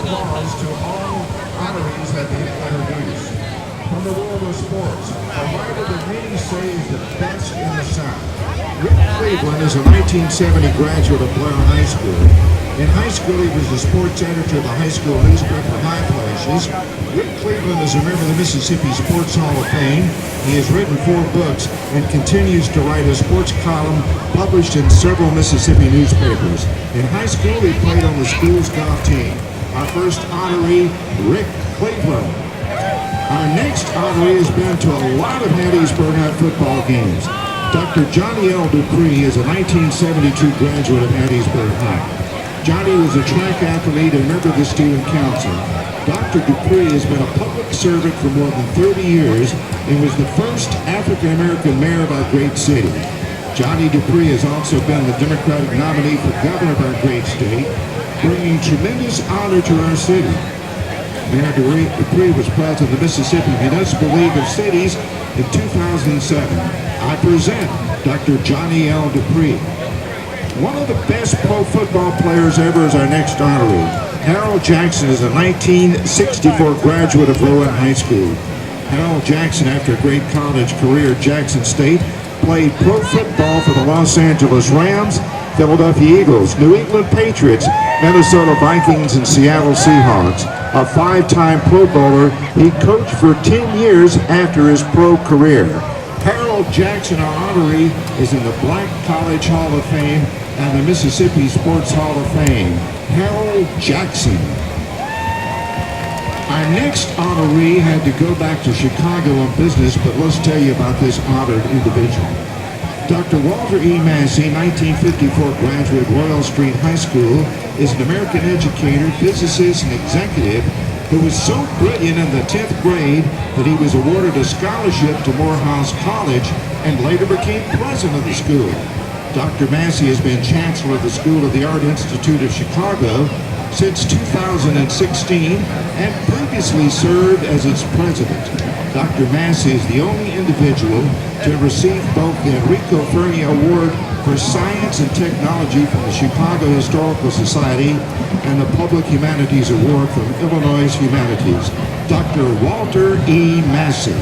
applause to all honorees that they introduce. From the world of sports, a writer that many say is the best in the South. Rick Cleveland is a 1970 graduate of Blair High School. In high school, he was the sports editor of the high school newspaper High Flashes. Rick Cleveland is a member of the Mississippi Sports Hall of Fame. He has written 4 books and continues to write a sports column published in several Mississippi newspapers. In high school, he played on the school's golf team. Our first honoree, Rick Cleveland. Our next honoree has been to a lot of Hattiesburg High football games. Dr. Johnny L. Dupree is a 1972 graduate of Hattiesburg High. Johnny was a track athlete and member of the student council. Dr. Dupree has been a public servant for more than 30 years and was the first African-American mayor of our great city. Johnny Dupree has also been the Democratic nominee for governor of our great state, bringing tremendous honor to our city. Mayor Dupree was president of the Mississippi Municipal League of Cities in 2007. I present Dr. Johnny L. Dupree. One of the best pro football players ever is our next honoree. Harold Jackson is a 1964 graduate of Rowan High School. Harold Jackson, after a great college career at Jackson State, played pro football for the Los Angeles Rams, Philadelphia Eagles, New England Patriots, Minnesota Vikings, and Seattle Seahawks. A 5-time Pro Bowler, he coached for 10 years after his pro career. Harold Jackson, our honoree, is in the Black College Hall of Fame and the Mississippi Sports Hall of Fame. Harold Jackson. Our next honoree had to go back to Chicago on business, but let's tell you about this honored individual. Dr. Walter E. Massey, 1954 graduate, Royal Street High School, is an American educator, physicist, and executive who was so brilliant in the 10th grade that he was awarded a scholarship to Morehouse College and later became president of the school. Dr. Massey has been chancellor of the School of the Art Institute of Chicago since 2016 and previously served as its president. Dr. Massey is the only individual to receive both the Enrico Fermi Award for Science and Technology from the Chicago Historical Society and the Public Humanities Award from Illinois Humanities. Dr. Walter E. Massey.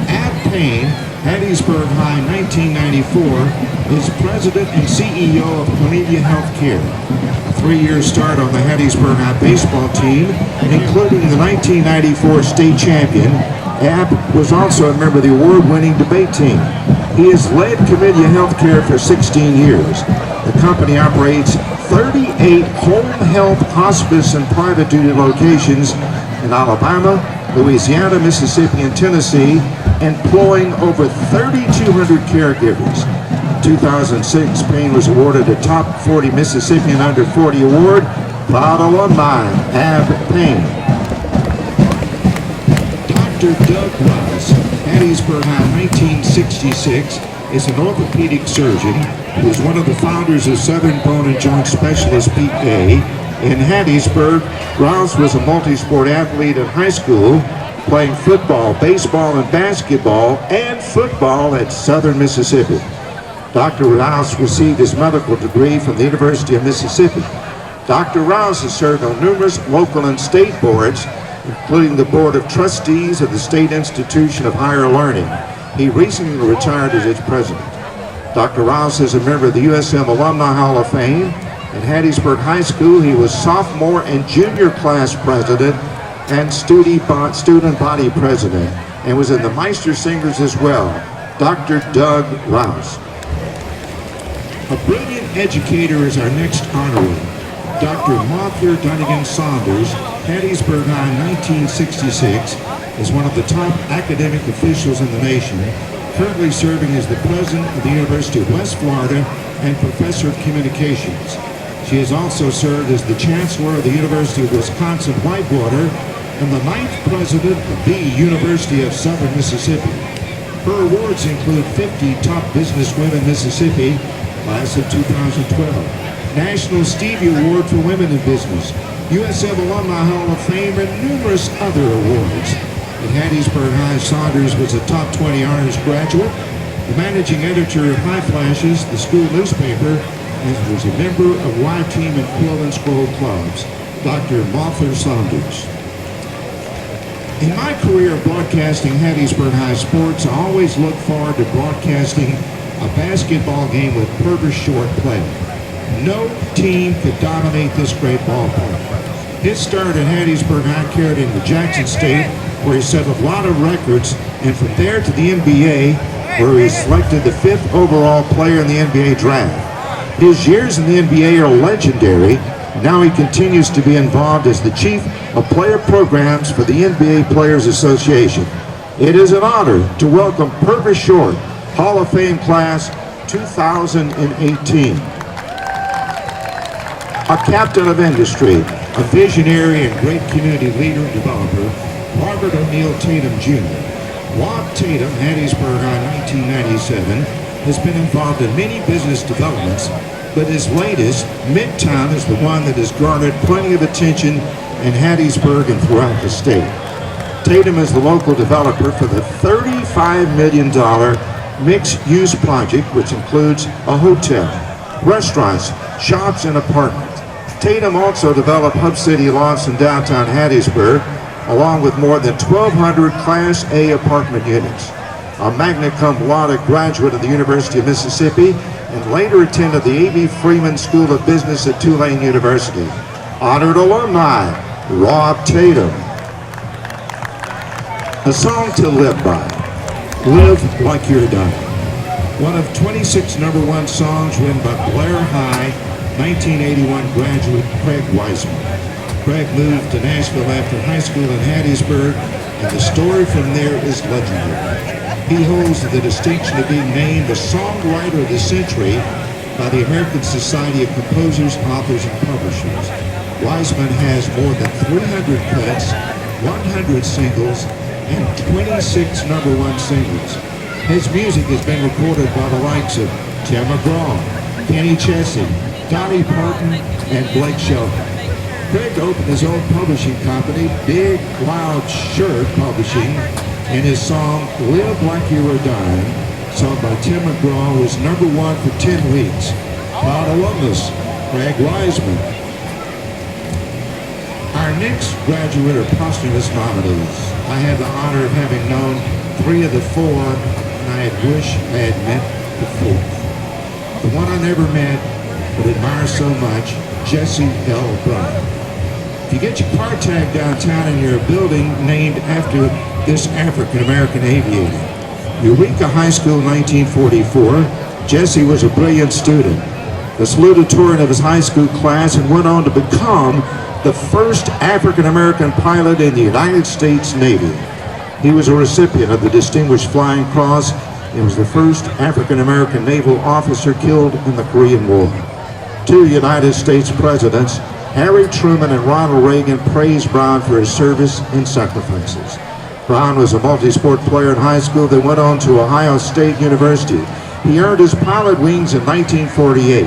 Ab Payne, Hattiesburg High, 1994, is president and CEO of Columbia Healthcare. A 3-year start on the Hattiesburg High baseball team, including the 1994 state champion. Ab was also a member of the award-winning debate team. He has led Columbia Healthcare for 16 years. The company operates 38 home health, hospice, and private duty locations in Alabama, Louisiana, Mississippi, and Tennessee, employing over 3,200 caregivers. In 2006, Payne was awarded a Top 40 Mississippian Under 40 Award. Proud alumni, Ab Payne. Dr. Doug Rice, Hattiesburg High, 1966, is an orthopedic surgeon who is one of the founders of Southern Bone and Joint Specialist PA. In Hattiesburg, Rouse was a multi-sport athlete in high school, playing football, baseball, and basketball, and football at Southern Mississippi. Dr. Rouse received his medical degree from the University of Mississippi. Dr. Rouse has served on numerous local and state boards, including the Board of Trustees of the State Institution of Higher Learning. He recently retired as its president. Dr. Rouse is a member of the USM Alumni Hall of Fame. At Hattiesburg High School, he was sophomore and junior class president and student body president, and was in the Meister Singers as well. Dr. Doug Rouse. A brilliant educator is our next honoree. Dr. Martha Dunnigan Saunders, Hattiesburg High, 1966, is one of the top academic officials in the nation, currently serving as the president of the University of West Florida and professor of communications. She has also served as the chancellor of the University of Wisconsin-Whitewater and the 9th president of the University of Southern Mississippi. Her awards include 50 Top Businesswomen Mississippi, class of 2012, National Stevie Award for Women in Business, USM Alumni Hall of Fame, and numerous other awards. At Hattiesburg High, Saunders was a top 20 honors graduate, the managing editor of High Flashes, the school newspaper, and was a member of Y Team and Quill and Scroll clubs. Dr. Martha Saunders. In my career of broadcasting Hattiesburg High sports, I always look forward to broadcasting a basketball game with Purvis Short play. No team could dominate this great ballpark. His start at Hattiesburg High carried him to Jackson State, where he set a lot of records, and from there to the NBA, where he was selected the 5th overall player in the NBA draft. His years in the NBA are legendary. Now he continues to be involved as the chief of player programs for the NBA Players Association. It is an honor to welcome Purvis Short, Hall of Fame class 2018. A captain of industry, a visionary and great community leader and developer, Robert O'Neill Tatum Jr. Rob Tatum, Hattiesburg High 1997, has been involved in many business developments, but his latest, Midtown, is the one that has garnered plenty of attention in Hattiesburg and throughout the state. Tatum is the local developer for the $35 million mixed-use project, which includes a hotel, restaurants, shops, and apartments. Tatum also developed Hub City lots in downtown Hattiesburg, along with more than 1,200 Class A apartment units. A magna cum laude graduate of the University of Mississippi, and later attended the A.B. Freeman School of Business at Tulane University. Honored alumni, Rob Tatum. A song to live by, Live Like You're Dying. One of 26 #1 songs written by Blair High 1981 graduate Craig Wiseman. Craig moved to Nashville after high school in Hattiesburg, and the story from there is legendary. He holds the distinction of being named the Songwriter of the Century by the American Society of Composers, Authors, and Publishers. Wiseman has more than 300 cuts, 100 singles, and 26 #1 singles. His music has been recorded by the likes of Tim McGraw, Kenny Chesney, Donnie Parton, and Blake Shelton. Craig opened his own publishing company, Big Wild Shirt Publishing, and his song, Live Like You Were Dying, sung by Tim McGraw, was #1 for 10 weeks. Proud alumnus, Craig Wiseman. Our next graduate or posthumous nominees. I had the honor of having known 3 of the 4, and I had wished I had met the 4th. The one I never met, but admire so much, Jesse L. Brown. If you get your car tag downtown and you're a building named after this African-American aviator. Eureka High School, 1944, Jesse was a brilliant student, the salutatorian of his high school class, and went on to become the first African-American pilot in the United States Navy. He was a recipient of the Distinguished Flying Cross and was the first African-American naval officer killed in the Korean War. 2 United States presidents, Harry Truman and Ronald Reagan, praised Brown for his service and sacrifices. Brown was a multi-sport player in high school that went on to Ohio State University. He earned his pilot wings in 1948.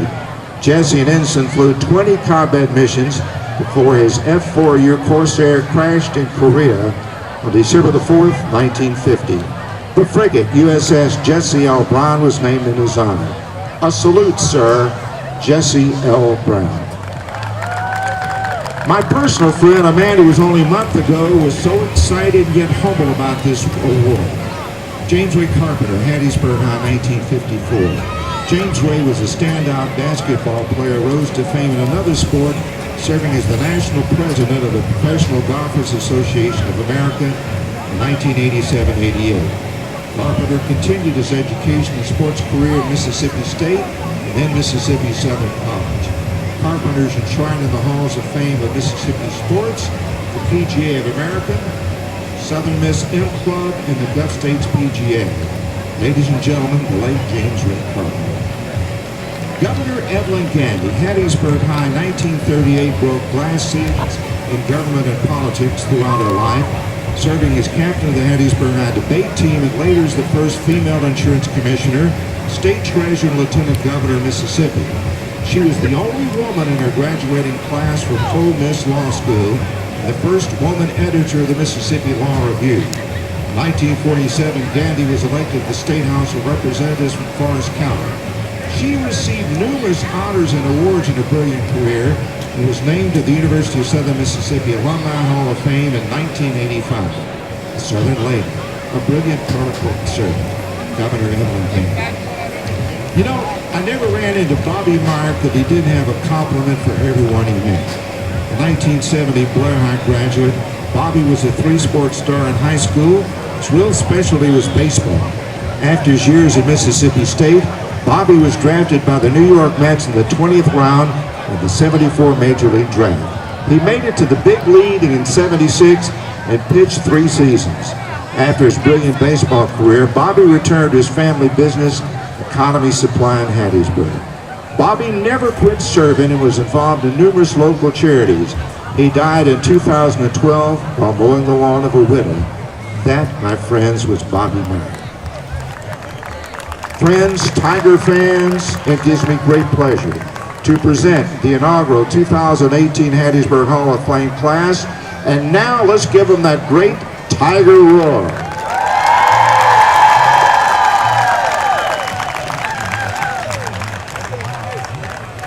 Jesse and Ensign flew 20 combat missions before his F-4 Corsair crashed in Korea on December the 4th, 1950. The frigate USS Jesse L. Brown was named in his honor. A salute, sir, Jesse L. Brown. My personal friend, a man who was only a month ago, was so excited yet humble about this award. James Ray Carpenter, Hattiesburg High, 1954. James Ray was a standout basketball player, rose to fame in another sport, serving as the national president of the Professional Golfers Association of America in 1987-88. Carpenter continued his education and sports career at Mississippi State and then Mississippi Southern College. Carpenter is enshrined in the halls of fame of Mississippi sports, the PGA of America, Southern Miss M Club, and the Gulf States PGA. Ladies and gentlemen, the late James Ray Carpenter. Governor Evelyn Gandy, Hattiesburg High, 1938, broke glass ceilings in government and politics throughout her life, serving as captain of the Hattiesburg High debate team and later as the first female insurance commissioner, state treasurer, and lieutenant governor of Mississippi. She was the only woman in her graduating class from Ole Miss Law School and the first woman editor of the Mississippi Law Review. In 1947, Gandy was elected to the State House of Representatives from Forest County. She received numerous honors and awards in her brilliant career, He was named to the University of Southern Mississippi Alumni Hall of Fame in 1985. A Southern lady, a brilliant public servant, Governor Evelyn King. You know, I never ran into Bobby Mark that he didn't have a compliment for everyone he met. A 1970 Blair High graduate, Bobby was a three-sport star in high school. His real specialty was baseball. After his years at Mississippi State, Bobby was drafted by the New York Mets in the 20th round of the '74 Major League Draft. He made it to the big league in '76 and pitched 3 seasons. After his brilliant baseball career, Bobby returned to his family business, Economy Supply in Hattiesburg. Bobby never quit serving and was involved in numerous local charities. He died in 2012 while mowing the lawn of a widow. That, my friends, was Bobby Mark. Friends, Tiger fans, it gives me great pleasure to present the inaugural 2018 Hattiesburg Hall of Fame class. And now let's give them that great Tiger roar.